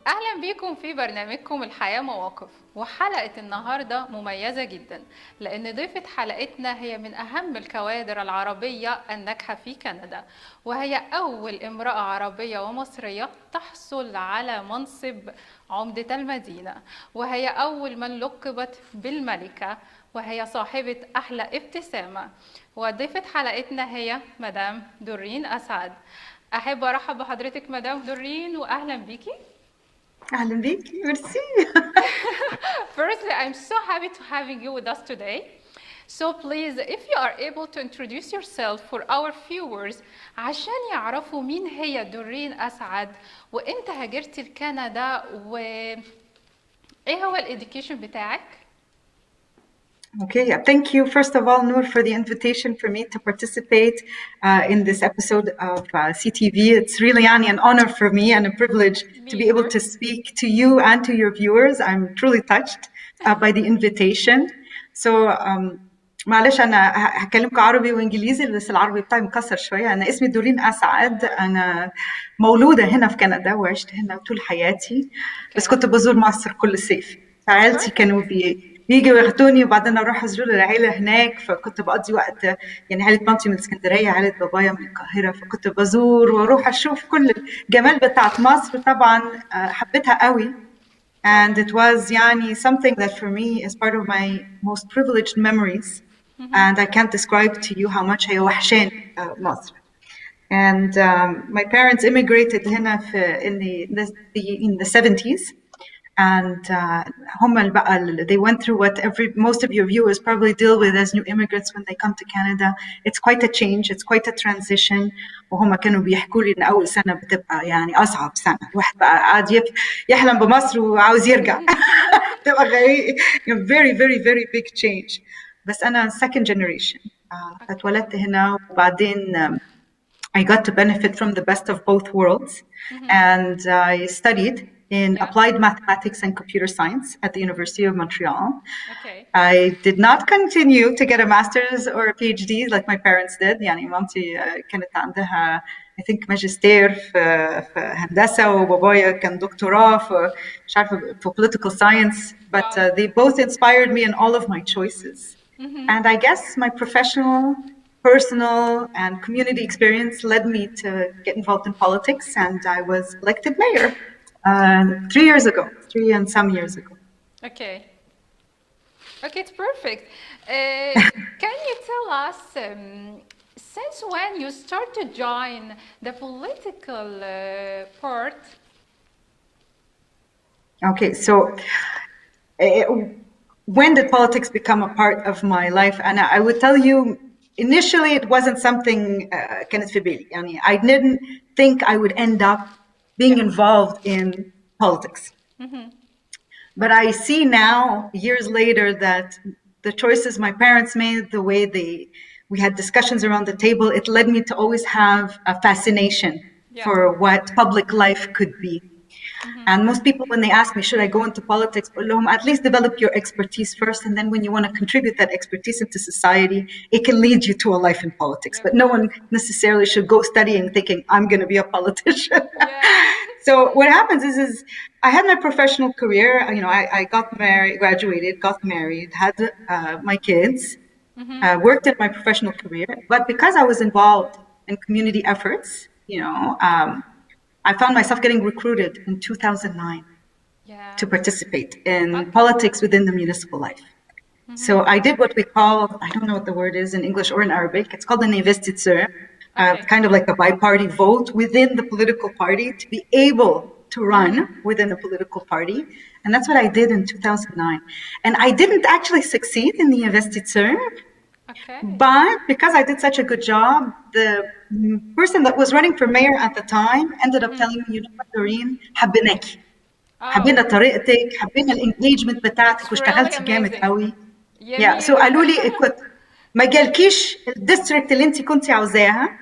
أهلا بيكم في برنامجكم الحياة مواقف. وحلقة النهاردة مميزة جدا لأن ضيفة حلقتنا هي من أهم الكوادر العربية الناجحة في كندا، وهي أول امرأة عربية ومصرية تحصل على منصب عمدة المدينة، وهي أول من لقبت بالملكة، وهي صاحبة أحلى ابتسامة. وضيفة حلقتنا هي مدام دورين اسعد. أحب أرحب بحضرتك مدام دورين وأهلا بيكي. أهلا بيك، ميرسي. Firstly, I'm so happy to having you with us today. So please, if you are able to introduce yourself for our viewers عشان يعرفوا مين هي دورين أسعد وإمتى هاجرتي لكندا وإيه هو الإديوكيشن بتاعك؟ Okay, thank you first of all, Nour, for the invitation for me to participate in this episode of CTV. It's really an honor for me and a privilege to be able to speak to you and to your viewers. I'm truly touched by the invitation. So معلش أنا هكلمكم عربي وإنجليزي بس العربي بتاعي مكسر شوية. أنا اسمي دورين أسعد، أنا مولودة هنا في كندا وعشت هنا طول حياتي، بس كنت بزور مصر كل صيف. فعائلتي كانوا بيجوا ياخدوني وبعدين اروح ازور العيله هناك، فكنت بقضي وقت يعني عيله مامتي من اسكندريه، عيله بابايا من القاهره، فكنت بزور واروح اشوف كل الجمال بتاعت مصر. طبعا حبيتها قوي and it was something that for me is part of my most privileged memories and I can't describe to you how much هي وحشاني مصر. And my parents immigrated هنا in the 70s. And they went through what most of your viewers probably deal with as new immigrants when they come to Canada. It's quite a change, it's quite a transition. وهم كانوا بيحكوا لي إن أول سنة بتبقى أصعب سنة، الواحد بقى قاعد يحلم بمصر وعاوز يرجع. تبقى very very very big change. بس أنا second generation. فاتولدت هنا وبعدين I got to benefit from the best of both worlds. And I studied in applied mathematics and computer science at the University of Montreal. I did not continue to get a master's or a PhD like my parents did. مامتي كانت عندها I think ماجستير في هندسة وبابايا كان دكتوراه في مش عارفة في political science. But they both inspired me in all of my choices. And I guess my professional, personal and community experience led me to get involved in politics, and I was elected mayor 3 and some years ago. Okay, it's perfect. Can you tell us since when you start to join the political part? Okay, so when did politics become a part of my life? And I would tell you, initially it wasn't something كانت في بالي. I didn't think I would end up being involved in politics. But I see now, years later, that the choices my parents made, the way we had discussions around the table, it led me to always have a fascination for what public life could be. And most people, when they ask me, should I go into politics, at least develop your expertise first, and then when you want to contribute that expertise into society, it can lead you to a life in politics. But no one necessarily should go studying thinking, I'm going to be a politician. So what happens is I had my professional career. I got married, graduated, got married, had my kids, worked in my professional career. But because I was involved in community efforts, I found myself getting recruited in 2009 to participate in politics within the municipal life. So I did what we call, I don't know what the word is in English or in Arabic, it's called an investiture, kind of like a bi-party vote within the political party to be able to run within a political party. And that's what I did in 2009. And I didn't actually succeed in the investiture. But because I did such a good job, the person that was running for mayor at the time ended up telling me, Doreen, حبيناكي. حبينا طريقتك، حبينا الانجيجمنت بتاعتك واشتغلتي جامد قوي. So قالوا لي ما جالكيش الديستريكت اللي انت كنتي عاوزاها،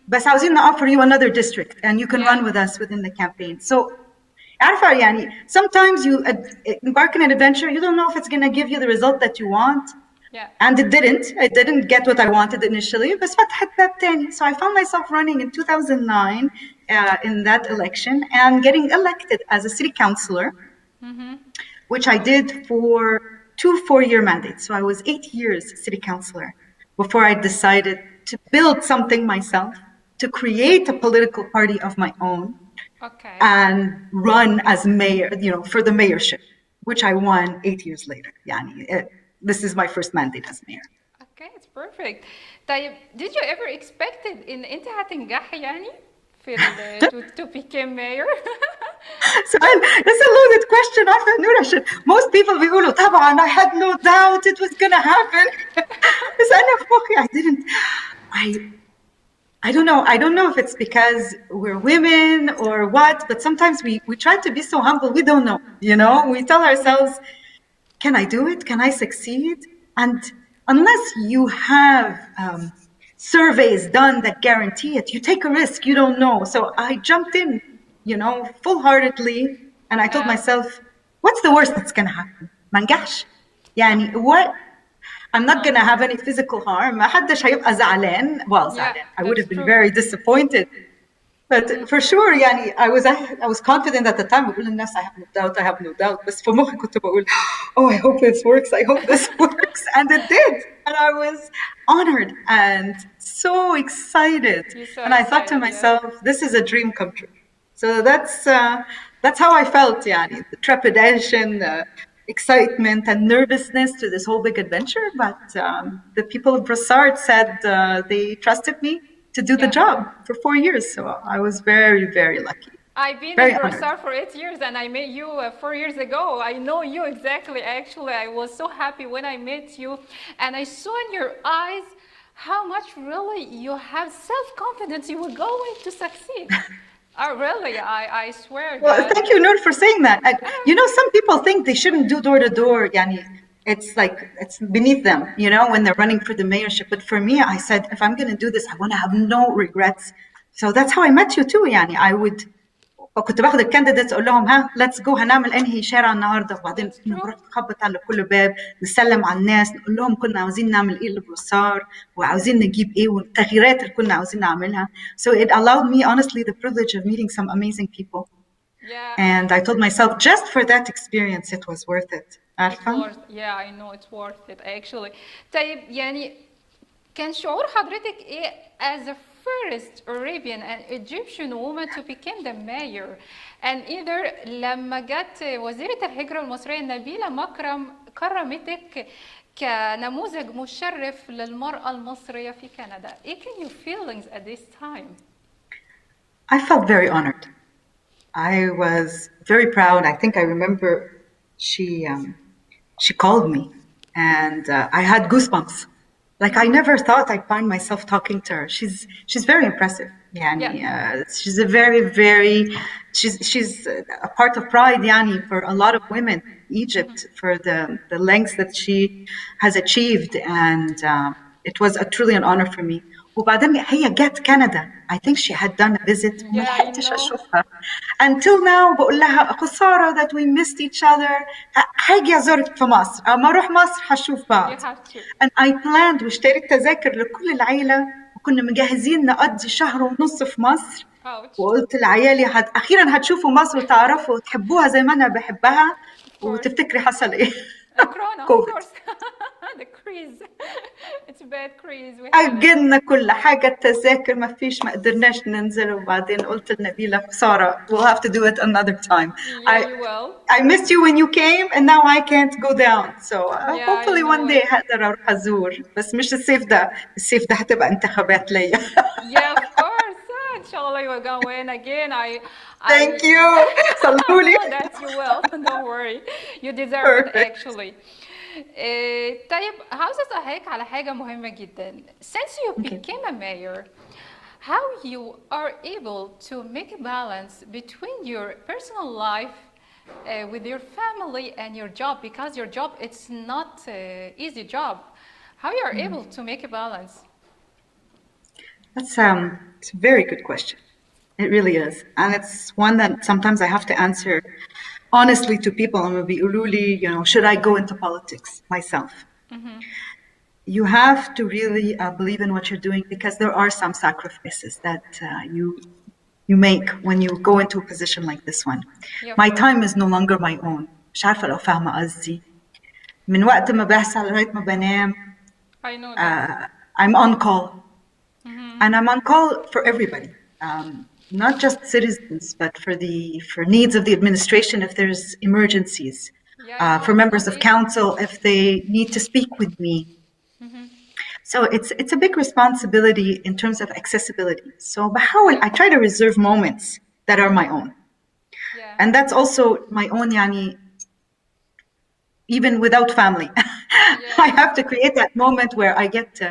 بس عاوزين offer you another district and you can run with us within the campaign. So عارفة sometimes you embark in an adventure, you don't know if it's going to give you the result that you want. Yeah. And it didn't get what I wanted initially, بس فتحت باب تاني. So I found myself running in 2009 in that election and getting elected as a city councillor, which I did for 2 4-year mandates. So I was 8 years city councillor before I decided to build something myself, to create a political party of my own, Okay. and run as mayor, for the mayorship, which I won 8 years later. This is my first mandate as mayor. Okay, it's perfect. طيب, did you ever expected إن أنت هتنجحي يعني في to become mayor? That's a loaded question. عارفة نور عشان most people بيقولوا طبعا I had no doubt it was gonna happen. بس أنا في مخي I don't know. I don't know if it's because we're women or what, but sometimes we try to be so humble. We don't know, We tell ourselves, can I do it? Can I succeed? And unless you have surveys done that guarantee it, you take a risk. You don't know. So I jumped in, full-heartedly, and I told myself, what's the worst that's gonna happen? منجحش. what? I'm not gonna have any physical harm. ما حدش هيبقى زعلان. زعلان. I would have been very disappointed. But for sure, I was confident at the time. بقول للناس I have no doubt. بس في مخي كنت بقول, I hope this works. I hope this works. And it did. And I was honored and so excited. And I thought to myself, this is a dream come true. So that's how I felt. The trepidation, excitement and nervousness to this whole big adventure, but the people of Brossard said they trusted me to do the job for 4 years, so I was very, very lucky. I've been in Brossard for 8 years and I met you 4 years ago. I know you exactly. Actually, I was so happy when I met you and I saw in your eyes how much really you have self-confidence you were going to succeed. Oh, really? I swear. Well, thank you, Nour, for saying that. Some people think they shouldn't do door-to-door. It's like, it's beneath them, when they're running for the mayorship. But for me, I said, if I'm going to do this, I want to have no regrets. So that's how I met you too. كنت باخد الكانديديتس اقول لهم let's go هنعمل انهي شارع النهارده وبعدين نروح نخبط على كل باب نسلم على الناس نقول لهم كنا عاوزين نعمل ايه لبروسار وعاوزين نجيب ايه والتغييرات اللي كنا عاوزين نعملها. So it allowed me honestly the privilege of meeting some amazing people. And I told myself just for that experience it was worth it. عارفة؟ I know it's worth it actually. طيب كان شعور حضرتك ايه as a first Arabian and Egyptian woman to become the mayor, and either لما جت وزيرة الهجرة المصرية نبيلة مكرم كرمتك كنموذج مشرف للمرأة المصرية في كندا. ايه كان your feelings at this time? I felt very honored. I was very proud. I think I remember she called me and I had goosebumps. Like I never thought I'd find myself talking to her. She's very impressive. She's a very, very, she's a part of pride for a lot of women in Egypt for the lengths that she has achieved, and it was truly an honor for me. وبعدين هي جت كندا. I think she had done a visit. ما لحقتش أشوفها. Until now بقول لها خسارة that we missed each other. هاجي أزورك في مصر. أما أروح مصر هشوف بعض. And I planned واشتريت تذاكر لكل العيلة وكنا مجهزين نقضي 1.5 شهر في مصر. وقلت لعيالي أخيرا هتشوفوا مصر وتعرفوا وتحبوها زي ما أنا بحبها وتفتكري حصل إيه. Corona, of course. The craze. It's a bad craze. أجلنا كل حاجة التذاكر ما فيش ما قدرناش ننزل وبعدين قلت لنبيلة خسارة we'll have to do it another time. You will. I missed you when you came and now I can't go down. So hopefully one day هقدر أروح أزور بس مش الصيف ده هتبقى انتخابات ليا. Yeah, of course. Inshallah, you're gonna win again. Thank you. صلولي. That you will. Don't worry. You deserve it actually. طيب عاوزة أسألك على حاجة مهمة جدا. Since you became a mayor, how you are able to make a balance between your personal life with your family and your job, because your job it's not easy job. How you are able to make a balance? That's it's a very good question. It really is, and it's one that sometimes I have to answer honestly to people. I'm gonna be ululi, should I go into politics myself? you have to really believe in what you're doing, because there are some sacrifices that you make when you go into a position like this one. Yeah, My of course. time is no longer my own. مش عارفة لو فاهمة قصدي. من وقت ما بحصل لغاية ما بنام, I know that. I'm on call. And I'm on call for everybody, not just citizens, but for needs of the administration if there's emergencies, Yeah, for it's members not of easy. council if they need to speak with me. So it's a big responsibility in terms of accessibility. So I try to reserve moments that are my own. Yeah. And that's also my own, yani, even without family. I have to create that moment where I get to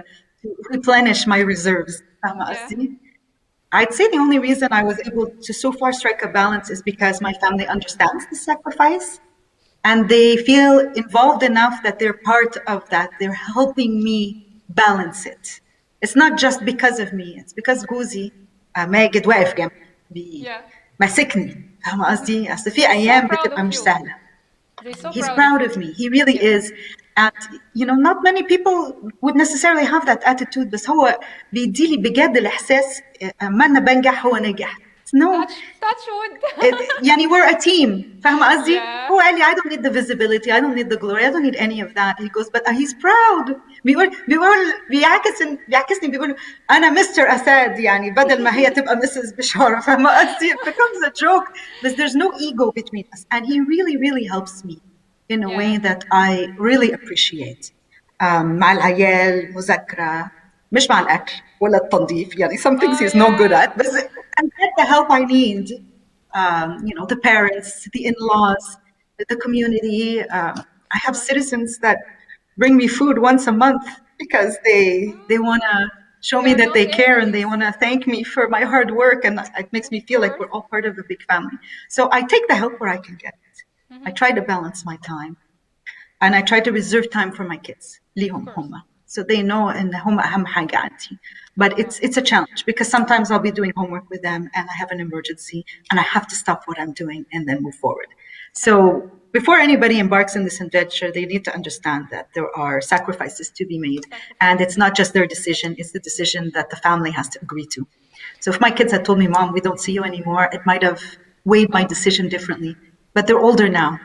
replenish my reserves. Yeah. I'd say the only reason I was able to so far strike a balance is because my family understands the sacrifice and they feel involved enough that they're part of that. They're helping me balance it. It's not just because of me. It's because جوزي ماجد واقف جنبي Yeah. ماسكني. فاهمة قصدي؟ أصل في He's so أيام proud بتبقى of مش you. سهلة. They're so He's proud proud of of me. He really Yeah. is. And not many people would necessarily have that attitude, بس هو بيديلي بجد الإحساس ما أنا بنجح هو نجح. No, Touch wood. يعني we're a team. فاهمة قصدي؟ Yeah. هو قال لي I don't need the visibility, I don't need the glory, I don't need any of that. He goes, but he's proud. بيعكسني بيقول أنا Mr. Assaad, يعني بدل ما هي تبقى Mrs. بشارة. فاهمة قصدي? It becomes a joke, but there's no ego between us. And he really, really helps me in a way that I really appreciate. مع العيال, مذاكرة, مش مع الأكل ولا التنظيف, يعني some things he's not good at, but I get the help I need. The parents, the in-laws, the community. I have citizens that bring me food once a month because they want to show me that they care and they want to thank me for my hard work, and it makes me feel like we're all part of a big family. So I take the help where I can get it. I try to balance my time. And I try to reserve time for my kids. ليهم هم. So they know إن هم أهم حاجة عندي. But it's a challenge because sometimes I'll be doing homework with them and I have an emergency and I have to stop what I'm doing and then move forward. So before anybody embarks in this adventure, they need to understand that there are sacrifices to be made. And it's not just their decision, it's the decision that the family has to agree to. So if my kids had told me, Mom, we don't see you anymore, it might have weighed my decision differently. But they're older now.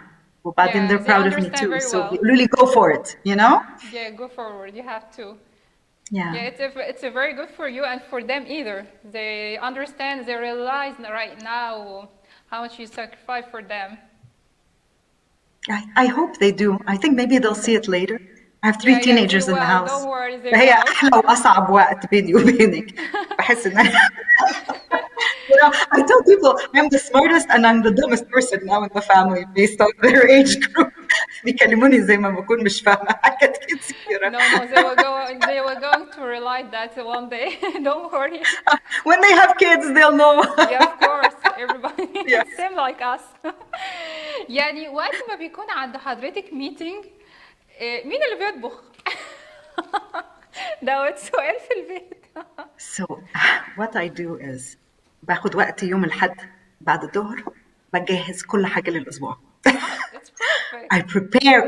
وبعدين Yeah, they're they proud of me understand too. very So well. really go for it, you know? Yeah, go forward. You have to. Yeah. Yeah, it's a very good for you and for them either. They understand, they realize right now how much you sacrifice for them. I hope they do. I think maybe they'll see it later. I have three teenagers in the house. Don't worry, they فهي will. أحلى وأصعب وقت بيني وبينك. بحس إن أنا I tell people I'm the smartest and I'm the dumbest person now in the family based on their age group. بيكلموني زي ما بكون مش فاهمة حاجات كتيرة. No, they will going to realize that one day. Don't worry. When they have kids, they'll know. Yeah, of course. Everybody Yes. same like us. يعني وقت ما بيكون عند حضرتك meeting مين اللي بيطبخ؟ ده سؤال في البيت. So what I do is باخد وقت يوم الأحد بعد الظهر بجهز كل حاجة للأسبوع. It's perfect.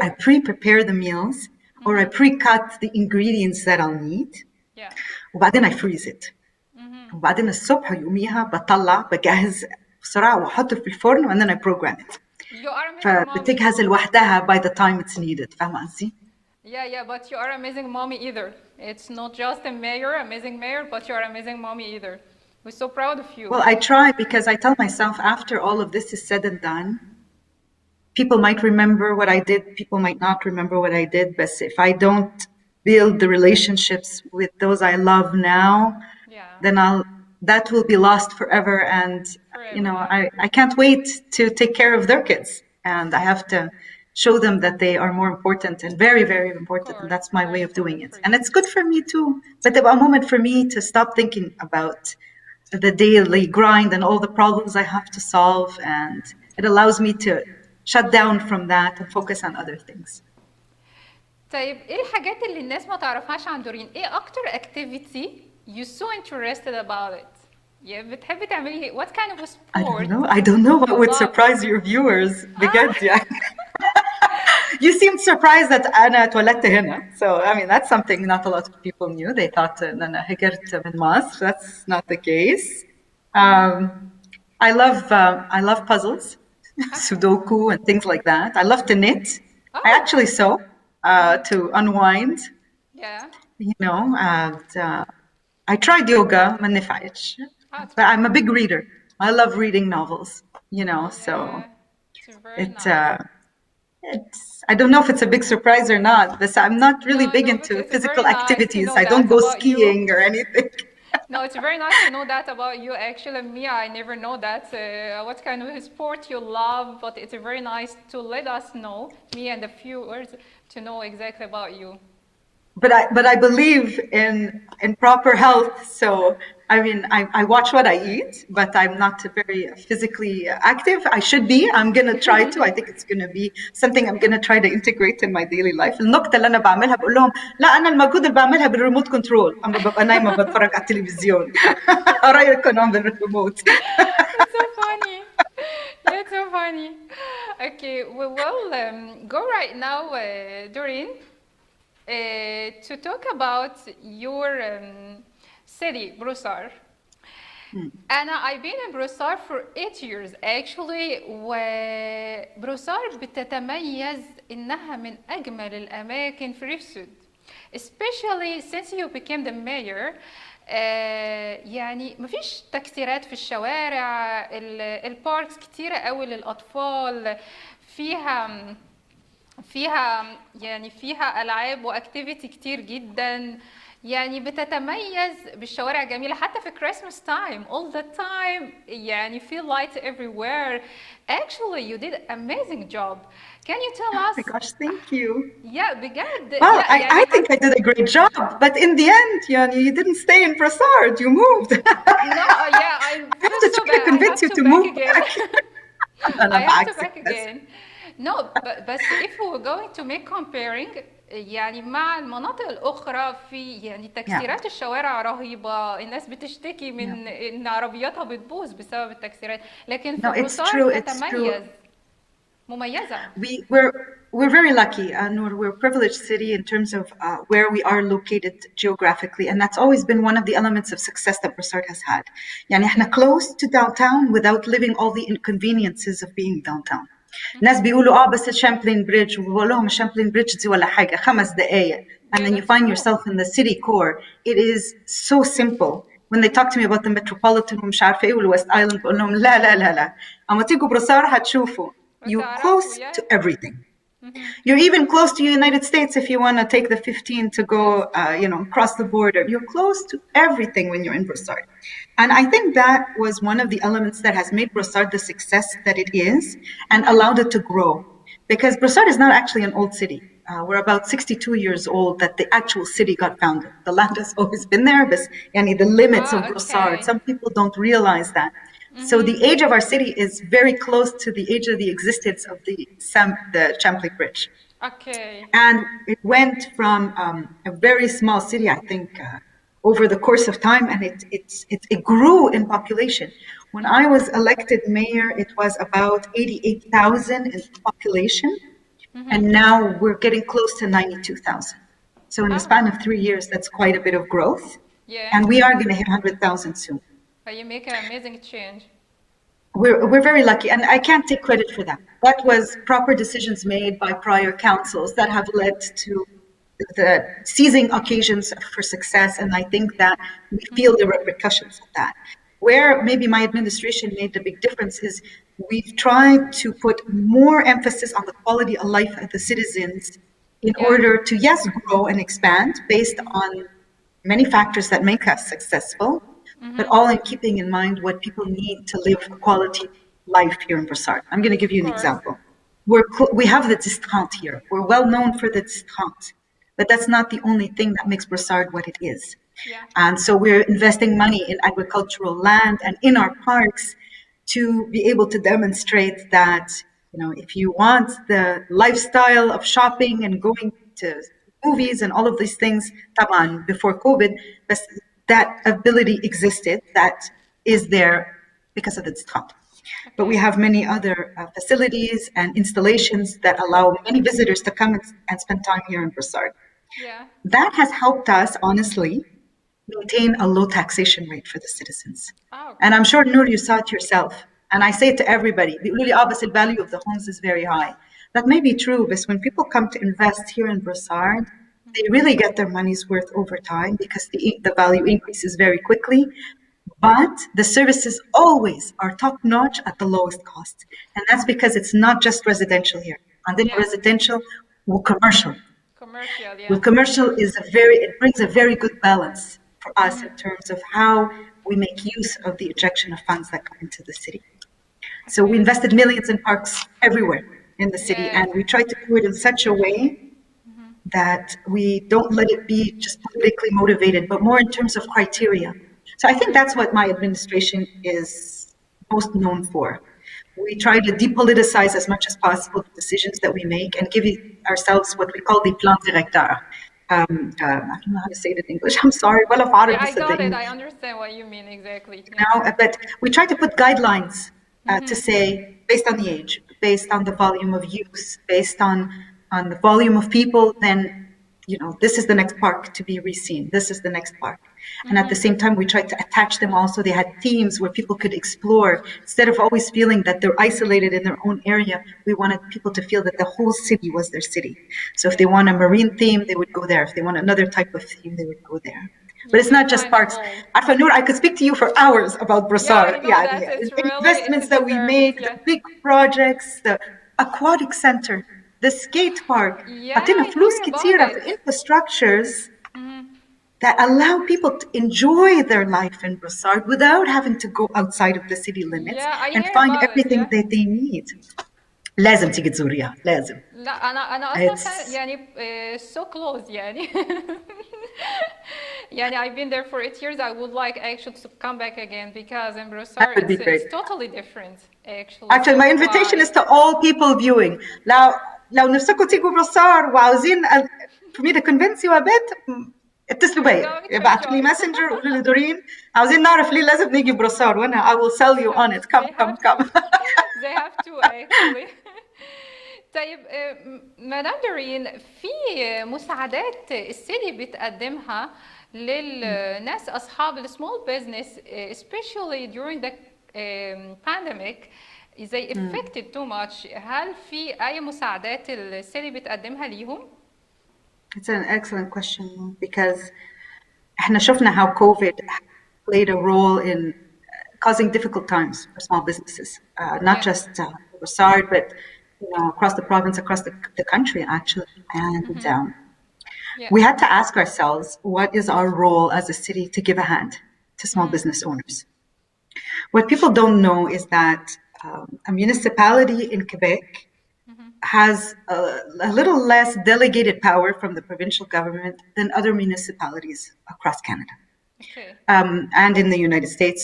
I pre-prepare the meals or I pre-cut the ingredients that I'll need. Yeah. وبعدين I freeze it. وبعدين الصبح يوميها بطلع بجهز بسرعة وأحطه في الفرن and then I program it. You are amazing mommy. فبتجهز لوحدها by the time it's needed. فاهمة قصدي؟ Yeah, but you are amazing mommy either. It's not just a amazing mayor, but you are amazing mommy either. We're so proud of you. Well, I try because I tell myself after all of this is said and done, people might remember what I did, people might not remember what I did, but if I don't build the relationships with those I love now, then that will be lost forever. And I can't wait to take care of their kids, and I have to show them that they are more important and very, very important. And that's my way of doing it. And it's good for me too. But there was a moment for me to stop thinking about the daily grind and all the problems I have to solve. And it allows me to shut down from that and focus on other things. طيب ايه الحاجات اللي الناس ما تعرفهاش عن دورين؟ ايه اكتر activity you so interested about it؟ يعني بتحبي تعملي what kind of a sport؟ I don't know what would surprise your viewers. بجد يعني. You seemed surprised that أنا اتولدت هنا. So, I mean, that's something not a lot of people knew. They thought إن أنا هجرت من مصر. That's not the case. I love puzzles, Sudoku and things like that. I love to knit. I Oh, actually sew to unwind, yeah. you know, and I tried yoga, ما نفعتش. Oh, it's But very I'm a big reader. I love reading novels, you know, so yeah. It's very it nice. it's I don't know if it's a big surprise or not, but I'm not really No, big no, but into it's very physical nice to activities. know I don't that go about you. skiing or anything. No, it's very nice to know that about you. Actually, me, I never know that what kind of sport you love, but it's very nice to let us know, me and the viewers, to know exactly about you. But I believe in proper health. So I mean, I watch what I eat, but I'm not very physically active. I should be. I'm gonna try to. I think it's gonna be something I'm gonna try to integrate in my daily life. النقطة اللي أنا بعملها بقول لهم لا أنا المجهود اللي بعملها بالريموت كنترول. أما ببقى نايمة بتفرج على التلفزيون. أرايكم أنا بالريموت. It's so funny. Yeah, it's so funny. Okay, we will go right now, Doreen, to talk about your city, Brossard. I've been in Brossard for 8 years actually. وبروسار بتتميز إنها من أجمل الأماكن في ريف سود. Especially since you became the mayor. يعني مفيش تكسيرات في الشوارع، الباركس كتيرة قوي للأطفال، فيها ألعاب وأكتيفيتي كتير جدا. يعني بتتميز بالشوارع جميلة حتى في Christmas time all the time. يعني في lights everywhere. Actually you did amazing job. Can you tell Oh us? my gosh, thank you. Yeah, بجد. Well, Yeah, يعني I think I did a great job, but in the end, you didn't stay in Brossard, you moved. No, yeah, I I have feel to so try to bad. I convince have you to to back move again. back. I أنا have to بعكسك back بس. again. No, but if we're going to make comparing يعني مع المناطق الأخرى في يعني تكسيرات الشوارع رهيبة. الناس بتشتكي من إن عربياتها بتبوظ بسبب التكسيرات، لكن في No, it's بروسار true. It's true. تتميز مميزة. We're very lucky, Nour. We're a privileged city in terms of where we are located geographically, and that's always been one of the elements of success that Brossard has had. يعني احنا close to downtown without living all the inconveniences of being downtown. ناس بيقولوا بس الشامبلين بريدج، وبقول لهم الشامبلين بريدج دي ولا حاجة 5 دقايق. And then you that's find true. yourself in the city core. It is so simple. When they talk to me about the metropolitan ومش عارفة ايه والويست ايلاند بقول لهم لا اما تيجوا بروسار هتشوفوا you're close to everything. You're even close to the United States if you want to take the 15 to go, cross the border. You're close to everything when you're in Brossard. And I think that was one of the elements that has made Brossard the success that it is and allowed it to grow. Because Brossard is not actually an old city. We're about 62 years old that the actual city got founded. The land has always been there, but the limits of Brossard, some people don't realize that. So the age of our city is very close to the age of the existence of the Champlain Bridge. Okay. And it went from a very small city, I think, over the course of time, and it grew in population. When I was elected mayor, it was about 88,000 in population, and now we're getting close to 92,000. So in the span of 3 years, that's quite a bit of growth. Yeah. And we are going to hit 100,000 soon. But you make an amazing change. We're very lucky, and I can't take credit for that. That was proper decisions made by prior councils that have led to the seizing occasions for success, and I think that we feel the repercussions of that. Where maybe my administration made the big difference is we've tried to put more emphasis on the quality of life of the citizens in order to, yes, grow and expand based on many factors that make us successful, but all in keeping in mind what people need to live a quality life here in Brossard. I'm going to give you an example. We have the discount here. We're well known for the discount, but that's not the only thing that makes Brossard what it is. Yeah. And so we're investing money in agricultural land and in our parks to be able to demonstrate that, if you want the lifestyle of shopping and going to movies and all of these things, طبعاً before COVID, but that ability existed, that is there because of the discount. But we have many other facilities and installations that allow many visitors to come and spend time here in Brossard. Yeah. That has helped us, honestly, maintain a low taxation rate for the citizens. Oh, And I'm sure, Nour, you saw it yourself. And I say it to everybody, the value of the homes is very high. That may be true, but when people come to invest here in Brossard, they really get their money's worth over time because the value increases very quickly. But the services always are top notch at the lowest cost. And that's because it's not just residential here. And then residential or commercial. Commercial, yeah. Well, commercial it brings a very good balance for us in terms of how we make use of the injection of funds that come into the city. So we invested millions in parks everywhere in the city, and we try to do it in such a way that we don't let it be just politically motivated, but more in terms of criteria. So I think that's what my administration is most known for. We try to depoliticize as much as possible the decisions that we make and give ourselves what we call the plan directeur. I don't know how to say it in English. I'm sorry. Well, I got it. I understand what you mean exactly. But we try to put guidelines to say, based on the age, based on the volume of use, based on the volume of people, then this is the next park to be reseen. This is the next park. And at the same time, we tried to attach them also. They had themes where people could explore. Instead of always feeling that they're isolated in their own area, we wanted people to feel that the whole city was their city. So if they want a marine theme, they would go there. If they want another type of theme, they would go there. But it's not just parks. Nour, I could speak to you for hours about Brossard. The investments that we made, the big projects, the aquatic center, the skate park. عطينا فلوس كتيرة في infrastructures that allow people to enjoy their life in Brossard without having to go outside of the city limits and find everything that they need. لازم تيجي تزوريها لازم. لا أنا أصلاً يعني so close يعني. يعني I've been there for 8 years. I would like actually to come back again because in Brossard it's totally different actually. Actually, my invitation is to all people viewing. لو نفسكم تيجوا بروسار وعاوزين for me to convince you a bit, اتصلوا بيا ابعتوا لي ماسنجر قولوا لي دورين عاوزين نعرف ليه لازم نيجي بروسار وانا I will sell you on it. Come. They have to actually. طيب مدام دورين، في مساعدات السيتي بتقدمها للناس أصحاب السمول بزنس especially during the pandemic they affected too much. هل في أي مساعدات السيتي بتقدمها ليهم؟ It's an excellent question because احنا شفنا how COVID played a role in causing difficult times for small businesses, not just Brossard, but across the province, across the country, actually. And we had to ask ourselves, what is our role as a city to give a hand to small business owners? What people don't know is that a municipality in Quebec has a little less delegated power from the provincial government than other municipalities across Canada. Okay. And in the United States,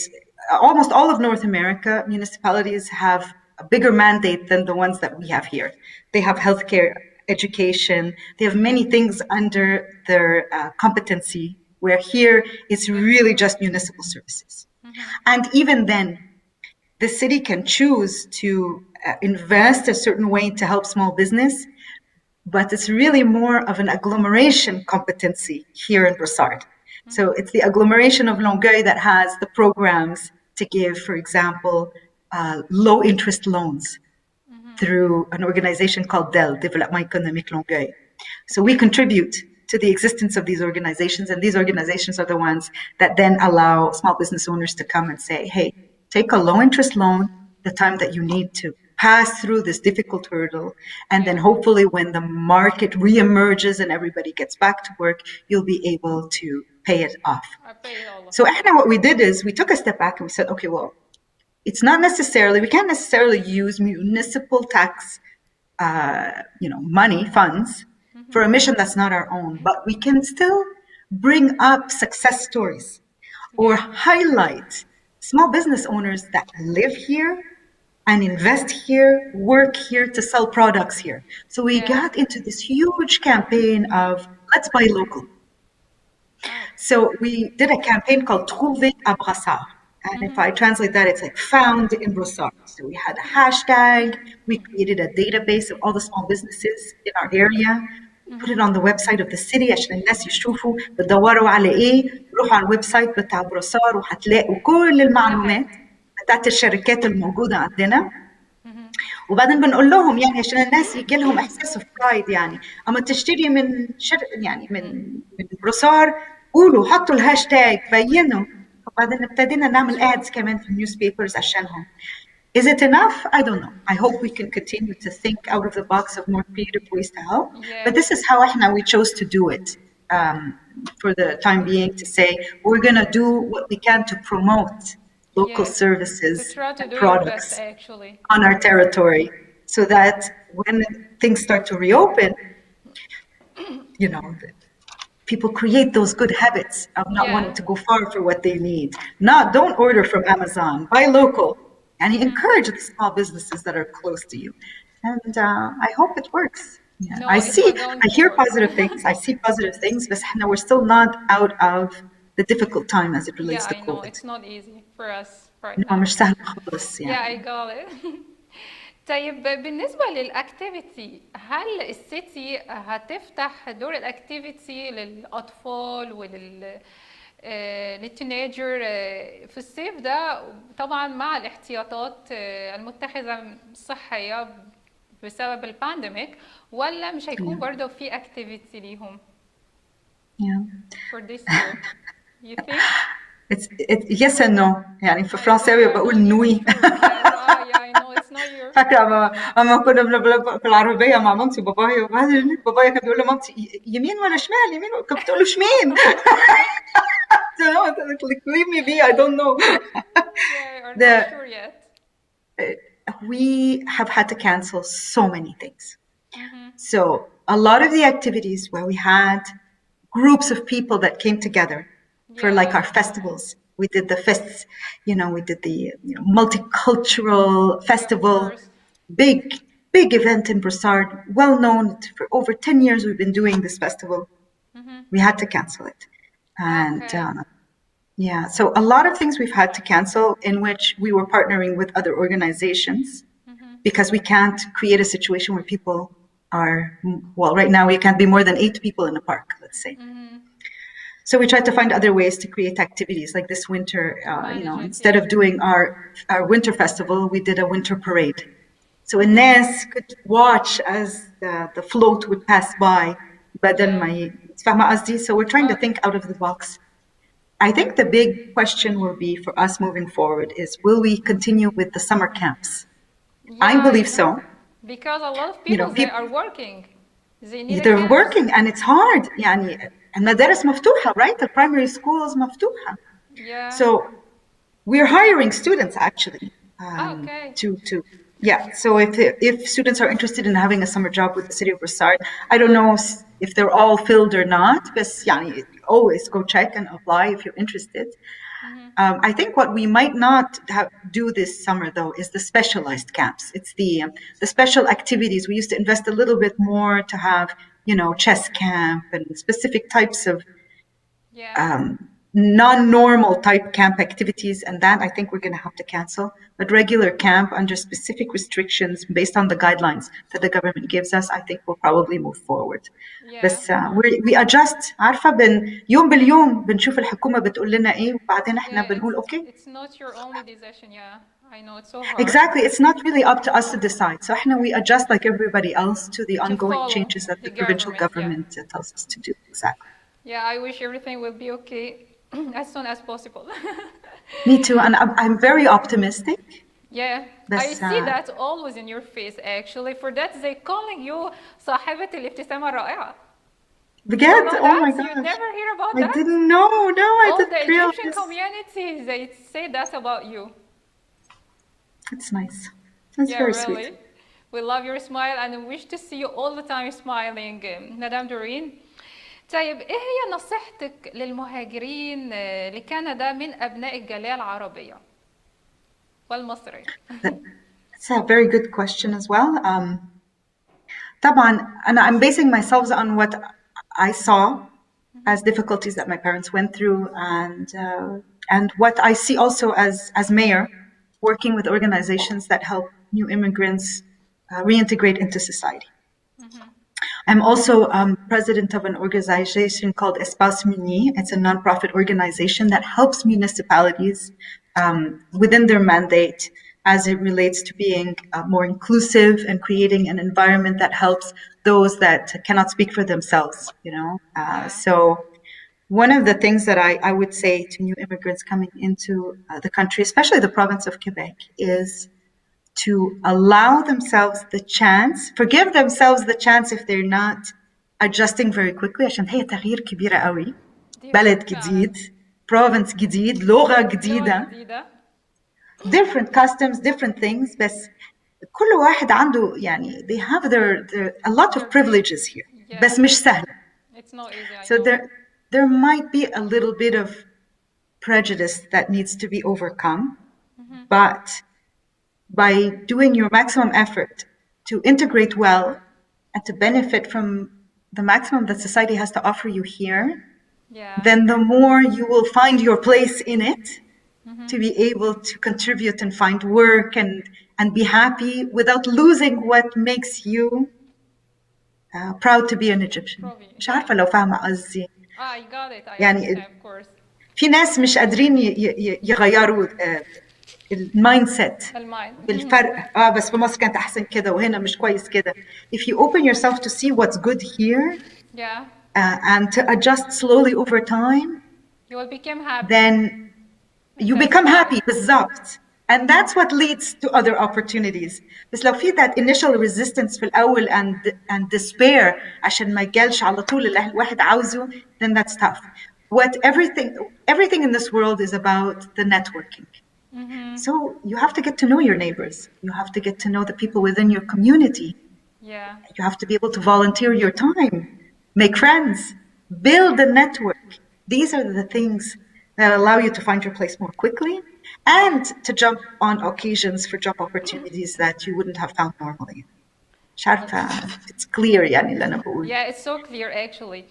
almost all of North America, municipalities have a bigger mandate than the ones that we have here. They have healthcare, education, they have many things under their competency, where here it's really just municipal services. And even then, the city can choose to invest a certain way to help small business, but it's really more of an agglomeration competency here in Brossard. So it's the agglomeration of Longueuil that has the programs to give, for example, low interest loans through an organization called DEL, Développement Économique Longueuil. So we contribute to the existence of these organizations, and these organizations are the ones that then allow small business owners to come and say, hey, take a low interest loan the time that you need to pass through this difficult hurdle, and then hopefully when the market reemerges and everybody gets back to work, you'll be able to pay it off. So what we did is we took a step back and we said, okay, well, it's not necessarily, we can't necessarily use municipal tax money, funds, for a mission that's not our own, but we can still bring up success stories or highlight small business owners that live here and invest here, work here to sell products here. So we got into this huge campaign of let's buy local. So we did a campaign called Trouver à Brossard. And if I translate that, it's like found in Brossard. So we had a hashtag, we created a database of all the small businesses in our area, put it on the website of the city عشان الناس يشوفوا بتدوروا على ايه، روحوا على الويب سايت بتاع بروسار وهتلاقوا كل المعلومات بتاعت الشركات الموجودة عندنا. وبعدين بنقول لهم يعني عشان الناس يجي لهم احساس اوف برايد، يعني اما تشتري من يعني من بروسار قولوا حطوا الهاشتاج بينوا. وبعدين ابتدينا نعمل ads كمان في النيوز بيبرز عشانهم. Is it enough? I don't know. I hope we can continue to think out of the box of more creative ways to help. But this is how we chose to do it for the time being, to say we're going to do what we can to promote local services and products on our territory, so that when things start to reopen, you know, people create those good habits of not wanting to go far for what they need. Don't order from Amazon, buy local, and encourage the small businesses that are close to you. And I hope it works. Yeah. No, I hear positive things. I see positive things, but we're still not out of the difficult time as it relates to I know COVID. it's not easy for us right No, now. مش سهل خالص يعني. I got it. طيب بالنسبة للأكتيفيتي، هل السيتي هتفتح دور الأكتيفيتي للأطفال للتينيجر في الصيف ده، طبعا مع الاحتياطات المتخذة الصحية بسبب البانديميك، ولا مش هيكون برضه في أكتيفيتي ليهم Yeah. for this year? You think? It's yes and no. يعني في فرنساوي بقول نوي. فاكرة أما كنا في العربية مع مامتي وبابايا، وبعدين بابايا كان بيقول لمامتي يمين ولا شمال، يمين، كنت بتقول له شمين. Leave me be, I don't know. I'm not sure yet. We have had to cancel so many things. So a lot of the activities where we had groups of people that came together for like our festivals. We did the fests, we did the multicultural festival, big event in Brossard, well known. For over 10 years we've been doing this festival. We had to cancel it. And so a lot of things we've had to cancel, in which we were partnering with other organizations, because we can't create a situation where people are, well, right now we can't be more than 8 people in a park, let's say. So we tried to find other ways to create activities like this winter. Instead of doing our winter festival, we did a winter parade. So الناس could watch as the float would pass by. بدل ما فاهمة قصدي? So we're trying to think out of the box. I think the big question will be for us moving forward is, will we continue with the summer camps? I believe so. Because a lot of people they are working. They're working and it's hard. يعني المدارس مفتوحة, right? The primary schools مفتوحة. So we're hiring students actually. So if students are interested in having a summer job with the city of Brossard, I don't know if they're all filled or not, but always go check and apply if you're interested. I think what we might not do this summer though is the specialized camps. It's the special activities. We used to invest a little bit more to have, chess camp and specific types of non-normal type camp activities, and that I think we're going to have to cancel. But regular camp under specific restrictions based on the guidelines that the government gives us, I think we'll probably move forward. بس we adjust. عارفة يوم باليوم بنشوف الحكومة بتقول لنا إيه وبعدين إحنا بنقول okay. It's not your only decision. I know it's so hard. Exactly, it's not really up to us to decide. So we adjust like everybody else to the ongoing changes that the provincial government tells us to do. Exactly. I wish everything will be okay as soon as possible. Me too, and I'm very optimistic. I see that always in your face actually. For that they calling you صاحبة الابتسامة الرائعة. بجد? Oh my gosh. You never hear about that? I didn't know. No, I didn't realize. All the Egyptian community, they say that about you. That's nice. That's very sweet. We love your smile and we wish to see you all the time smiling, Madame Doreen. طيب ايه هي نصيحتك للمهاجرين لكندا من ابناء الجالية العربية والمصرية؟ That's a very good question as well. طبعا I'm basing myself on what I saw as difficulties that my parents went through, and what I see also as mayor, working with organizations that help new immigrants reintegrate into society. I'm also president of an organization called Espace Muni. It's a nonprofit organization that helps municipalities within their mandate as it relates to being more inclusive and creating an environment that helps those that cannot speak for themselves, you know. So one of the things that I would say to new immigrants coming into the country, especially the province of Quebec, is to allow themselves the chance, forgive themselves the chance if they're not adjusting very quickly عشان هي تغيير كبيرة قوي. بلد جديد, province جديد, لغة جديدة, different customs, different things, بس كل واحد عنده يعني they have their a lot of privileges here, بس مش سهل. It's not easy. So there might be a little bit of prejudice that needs to be overcome, but by doing your maximum effort to integrate well and to benefit from the maximum that society has to offer you here, then the more you will find your place in it to be able to contribute and find work and be happy without losing what makes you proud to be an Egyptian. مش عارفة لو فاهمة قصدي. I got it. I يعني understand, of course. في ناس مش قادرين يغيروا المايند سيت بالفرق. بس في مصر كانت احسن كده وهنا مش كويس كده. If you open yourself to see what's good here, and to adjust slowly over time, you will become happy. Then you become happy بالظبط. And that's what leads to other opportunities. بس لو في that initial resistance في الأول and despair عشان ما يجالش على طول اللي الواحد عاوزه, then that's tough. Everything in this world is about the networking. So you have to get to know your neighbors. You have to get to know the people within your community. You have to be able to volunteer your time, make friends, build a network. These are the things that allow you to find your place more quickly and to jump on occasions for job opportunities that you wouldn't have found normally. مش عارفة it's clear يعني اللي أنا بقول. Yeah, it's so clear actually.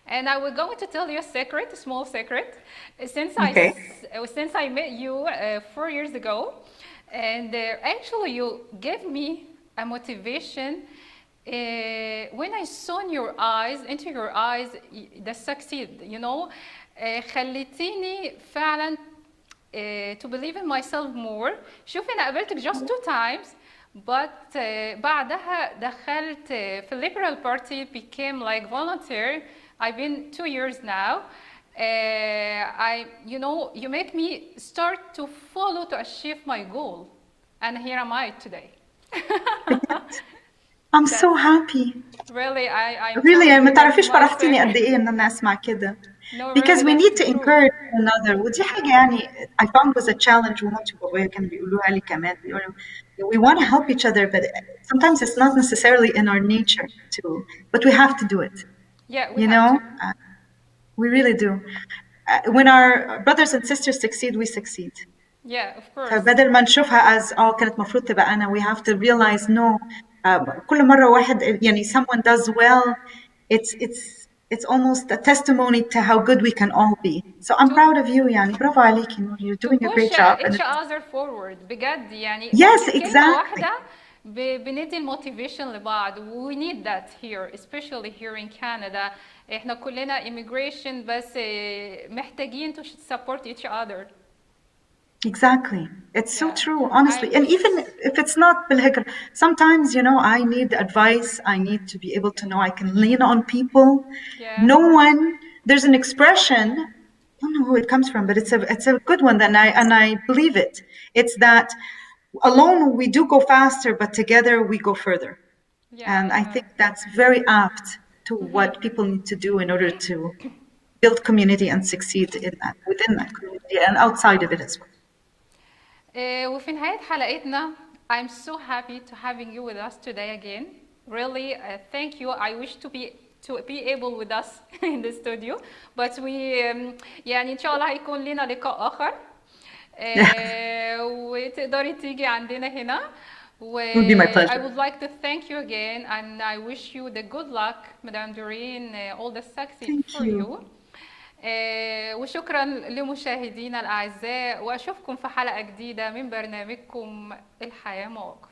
And I was going to tell you a secret, a small secret. Since I met you 4 years ago, and actually you gave me a motivation when I saw in your eyes, into your eyes, the succeed, you know. خليتيني فعلا to believe in myself more. شوفي أنا قابلتك just 2 times. But بعدها دخلت في Liberal Party, became like volunteer. I've been 2 years now. You make me start to follow to achieve my goal, and here am I today. I'm so happy. Really, really ما تعرفيش فرحتيني قد إيه إن أنا أسمع كده. Because we need to encourage another. ودي حاجة يعني I found was a challenge ومامتي وبابايا كانوا بيقولوها لي كمان. We want to help each other, but sometimes it's not necessarily in our nature to. But we have to do it. Yeah, we have to. We really do. When our brothers and sisters succeed, we succeed. Yeah, of course. فبدل ما نشوفها as كانت مفروض تبقى أنا, we have to realize no. كل مرة واحد يعني someone does well, it's almost a testimony to how good we can all be. So I'm proud of you يعني برافو عليكي نور. You're doing a great job. To push each other forward بجد يعني. Yes, exactly. بندي الموتيفيشن لبعض. We need that here, especially here in Canada. احنا كلنا immigration بس محتاجين to support each other. Exactly. It's so true, honestly. And even if it's not بالهجرة, sometimes, I need advice. I need to be able to know I can lean on people. No one, there's an expression, I don't know who it comes from, but it's a good one, and I believe it. It's that alone we do go faster, but together we go further. And I think that's very apt to what people need to do in order to build community and succeed within that community and outside of it as well. وفي نهاية حلقتنا, I'm so happy to having you with us today again. Really, thank you. I wish to be able with us in the studio, but we يعني إن شاء الله هيكون لنا لقاء آخر. وتقدري تيجي عندنا هنا. It would be my I pleasure. would like to thank you again and I wish you the good luck, Madame Doreen, all the success Thank for you. you. وشكرا لمشاهدينا الأعزاء وأشوفكم في حلقة جديدة من برنامجكم الحياة مواقف.